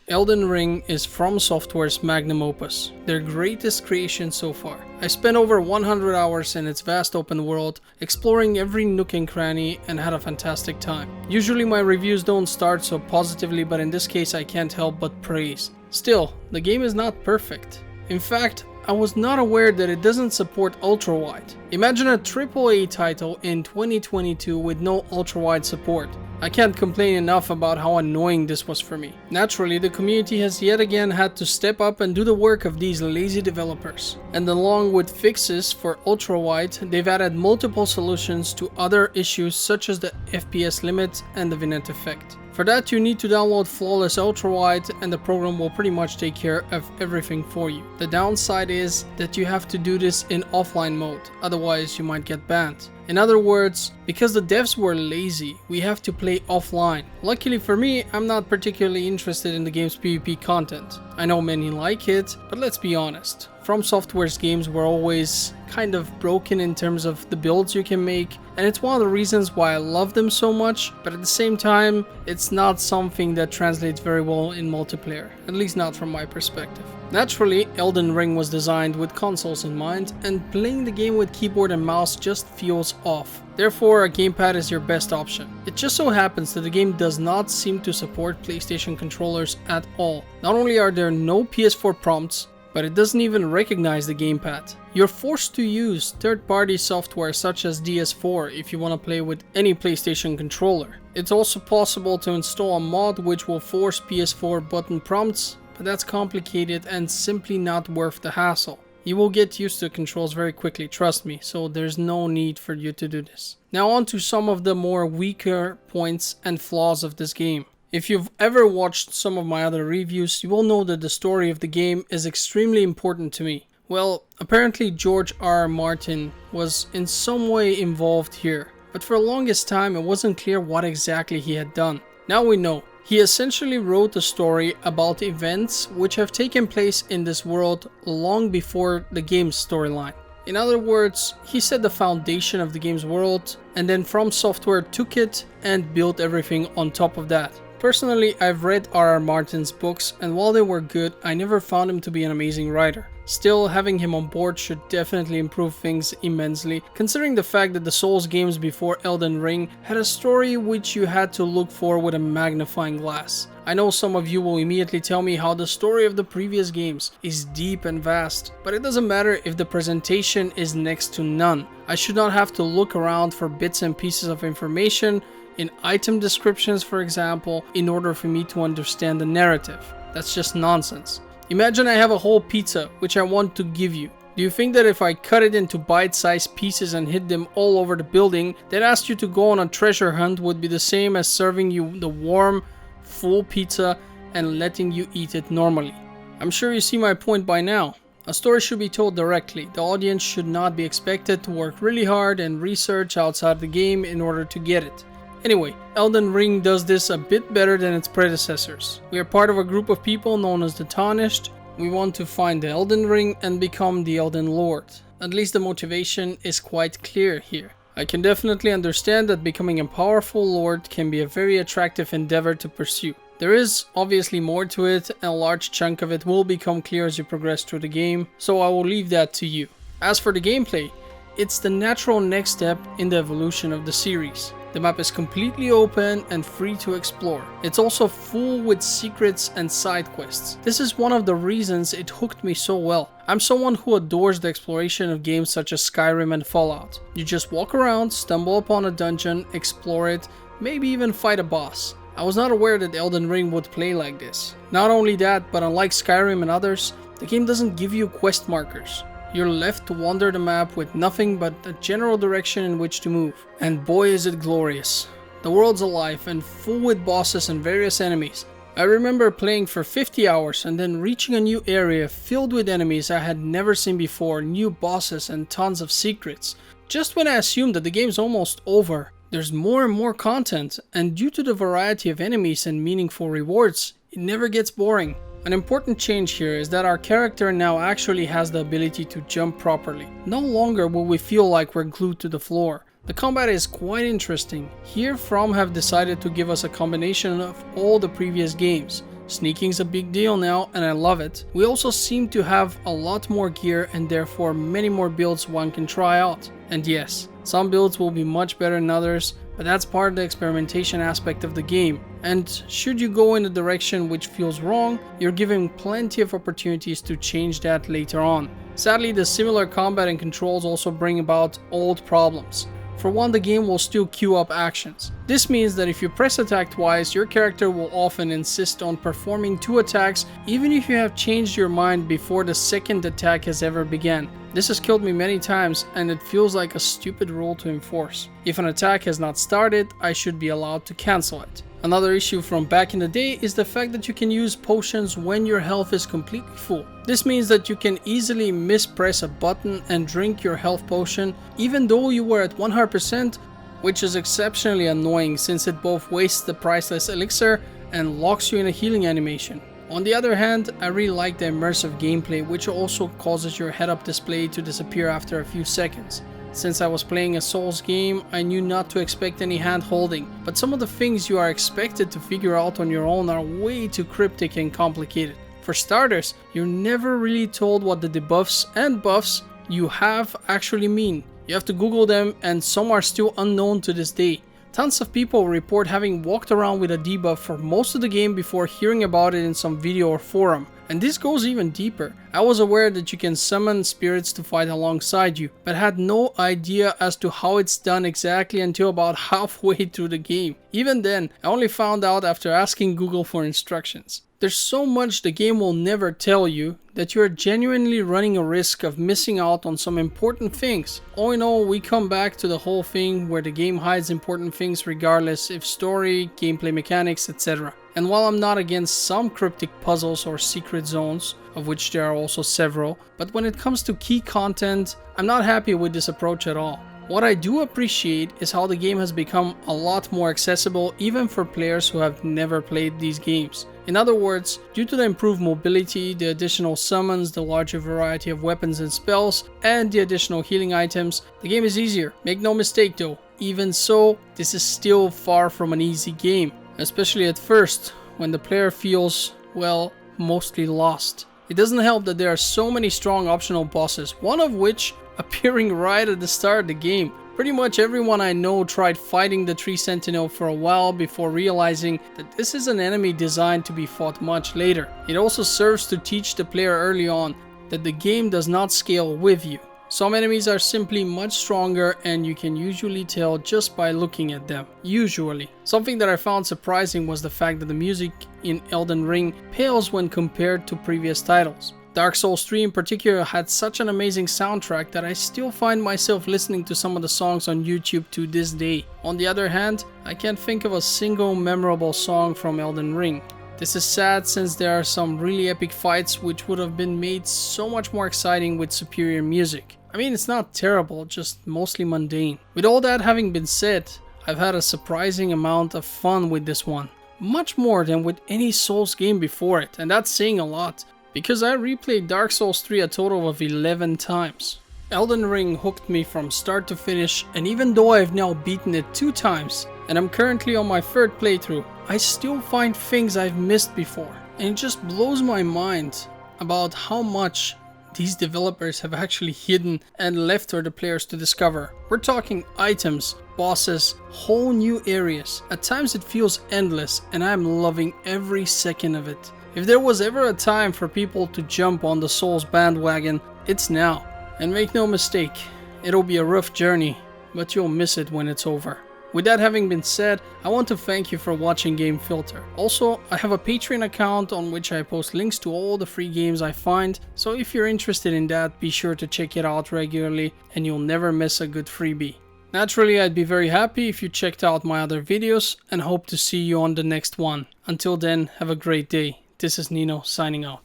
Elden Ring is From Software's magnum opus, their greatest creation so far. I spent over 100 hours in its vast open world, exploring every nook and cranny, and had a fantastic time. Usually my reviews don't start so positively, but in this case I can't help but praise. Still, the game is not perfect. In fact, I was not aware that it doesn't support ultrawide. Imagine a AAA title in 2022 with no ultrawide support. I can't complain enough about how annoying this was for me. Naturally, the community has yet again had to step up and do the work of these lazy developers. And along with fixes for ultrawide, they've added multiple solutions to other issues such as the FPS limit and the vignette effect. For that, you need to download Flawless Ultrawide and the program will pretty much take care of everything for you. The downside is that you have to do this in offline mode, otherwise you might get banned. In other words, because the devs were lazy, we have to play offline. Luckily for me, I'm not particularly interested in the game's PvP content. I know many like it, but let's be honest. From Software's games were always kind of broken in terms of the builds you can make, and it's one of the reasons why I love them so much, but at the same time, it's not something that translates very well in multiplayer, at least not from my perspective. Naturally, Elden Ring was designed with consoles in mind, and playing the game with keyboard and mouse just feels off. Therefore, a gamepad is your best option. It just so happens that the game does not seem to support PlayStation controllers at all. Not only are there no Ps4 prompts, but it doesn't even recognize the gamepad. You're forced to use third-party software such as DS4 if you want to play with any PlayStation controller. It's also possible to install a mod which will force PS4 button prompts, but that's complicated and simply not worth the hassle. You will get used to the controls very quickly, trust me, so there's no need for you to do this. Now on to some of the more weaker points and flaws of this game. If you've ever watched some of my other reviews, you will know that the story of the game is extremely important to me. Well, apparently George R.R. Martin was in some way involved here, but for the longest time it wasn't clear what exactly he had done. Now we know. He essentially wrote a story about events which have taken place in this world long before the game's storyline. In other words, he set the foundation of the game's world, and then From Software took it and built everything on top of that. Personally, I've read R.R. Martin's books, and while they were good, I never found him to be an amazing writer. Still, having him on board should definitely improve things immensely, considering the fact that the Souls games before Elden Ring had a story which you had to look for with a magnifying glass. I know some of you will immediately tell me how the story of the previous games is deep and vast, but it doesn't matter if the presentation is next to none. I should not have to look around for bits and pieces of information in item descriptions, for example, in order for me to understand the narrative. That's just nonsense. Imagine I have a whole pizza which I want to give you. Do you think that if I cut it into bite-sized pieces and hid them all over the building, then ask you to go on a treasure hunt would be the same as serving you the warm, full pizza and letting you eat it normally? I'm sure you see my point by now. A story should be told directly. The audience should not be expected to work really hard and research outside the game in order to get it. Anyway, Elden Ring does this a bit better than its predecessors. We are part of a group of people known as the Tarnished. We want to find the Elden Ring and become the Elden Lord. At least the motivation is quite clear here. I can definitely understand that becoming a powerful lord can be a very attractive endeavor to pursue. There is obviously more to it, and a large chunk of it will become clear as you progress through the game, so I will leave that to you. As for the gameplay, it's the natural next step in the evolution of the series. The map is completely open and free to explore. It's also full with secrets and side quests. This is one of the reasons it hooked me so well. I'm someone who adores the exploration of games such as Skyrim and Fallout. You just walk around, stumble upon a dungeon, explore it, maybe even fight a boss. I was not aware that Elden Ring would play like this. Not only that, but unlike Skyrim and others, the game doesn't give you quest markers. You're left to wander the map with nothing but a general direction in which to move. And boy is it glorious. The world's alive and full with bosses and various enemies. I remember playing for 50 hours and then reaching a new area filled with enemies I had never seen before, new bosses and tons of secrets. Just when I assumed that the game's almost over, there's more and more content, and due to the variety of enemies and meaningful rewards, it never gets boring. An important change here is that our character now actually has the ability to jump properly. No longer will we feel like we're glued to the floor. The combat is quite interesting. Here From have decided to give us a combination of all the previous games. Sneaking's a big deal now and I love it. We also seem to have a lot more gear and therefore many more builds one can try out. And yes, some builds will be much better than others, but that's part of the experimentation aspect of the game. And should you go in a direction which feels wrong, you're given plenty of opportunities to change that later on. Sadly, the similar combat and controls also bring about old problems. For one, the game will still queue up actions. This means that if you press attack twice, your character will often insist on performing 2 attacks even if you have changed your mind before the second attack has ever begun. This has killed me many times and it feels like a stupid rule to enforce. If an attack has not started, I should be allowed to cancel it. Another issue from back in the day is the fact that you can use potions when your health is completely full. This means that you can easily mispress a button and drink your health potion even though you were at 100%, which is exceptionally annoying since it both wastes the priceless elixir and locks you in a healing animation. On the other hand, I really like the immersive gameplay, which also causes your head-up display to disappear after a few seconds. Since I was playing a Souls game, I knew not to expect any hand-holding, but some of the things you are expected to figure out on your own are way too cryptic and complicated. For starters, you're never really told what the debuffs and buffs you have actually mean. You have to Google them and some are still unknown to this day. Tons of people report having walked around with a debuff for most of the game before hearing about it in some video or forum. And this goes even deeper. I was aware that you can summon spirits to fight alongside you, but had no idea as to how it's done exactly until about halfway through the game. Even then, I only found out after asking Google for instructions. There's so much the game will never tell you that you're genuinely running a risk of missing out on some important things. All in all, we come back to the whole thing where the game hides important things regardless if story, gameplay mechanics, etc. And while I'm not against some cryptic puzzles or secret zones, of which there are also several, but when it comes to key content, I'm not happy with this approach at all. What I do appreciate is how the game has become a lot more accessible even for players who have never played these games. In other words, due to the improved mobility, the additional summons, the larger variety of weapons and spells, and the additional healing items, the game is easier. Make no mistake though, even so, this is still far from an easy game, especially at first, when the player feels, well, mostly lost. It doesn't help that there are so many strong optional bosses, one of which appearing right at the start of the game. Pretty much everyone I know tried fighting the Tree Sentinel for a while before realizing that this is an enemy designed to be fought much later. It also serves to teach the player early on that the game does not scale with you. Some enemies are simply much stronger and you can usually tell just by looking at them. Usually. Something that I found surprising was the fact that the music in Elden Ring pales when compared to previous titles. Dark Souls 3 in particular had such an amazing soundtrack that I still find myself listening to some of the songs on YouTube to this day. On the other hand, I can't think of a single memorable song from Elden Ring. This is sad since there are some really epic fights which would have been made so much more exciting with superior music. I mean, it's not terrible, just mostly mundane. With all that having been said, I've had a surprising amount of fun with this one. Much more than with any Souls game before it, and that's saying a lot, because I replayed Dark Souls 3 a total of 11 times. Elden Ring hooked me from start to finish, and even though I've now beaten it 2 times, and I'm currently on my 3rd playthrough, I still find things I've missed before. And it just blows my mind about how much these developers have actually hidden and left for the players to discover. We're talking items, bosses, whole new areas. At times it feels endless, and I'm loving every second of it. If there was ever a time for people to jump on the Souls bandwagon, it's now. And make no mistake, it'll be a rough journey, but you'll miss it when it's over. With that having been said, I want to thank you for watching Game Filter. Also, I have a Patreon account on which I post links to all the free games I find, so if you're interested in that, be sure to check it out regularly and you'll never miss a good freebie. Naturally, I'd be very happy if you checked out my other videos and hope to see you on the next one. Until then, have a great day. This is Nino signing out.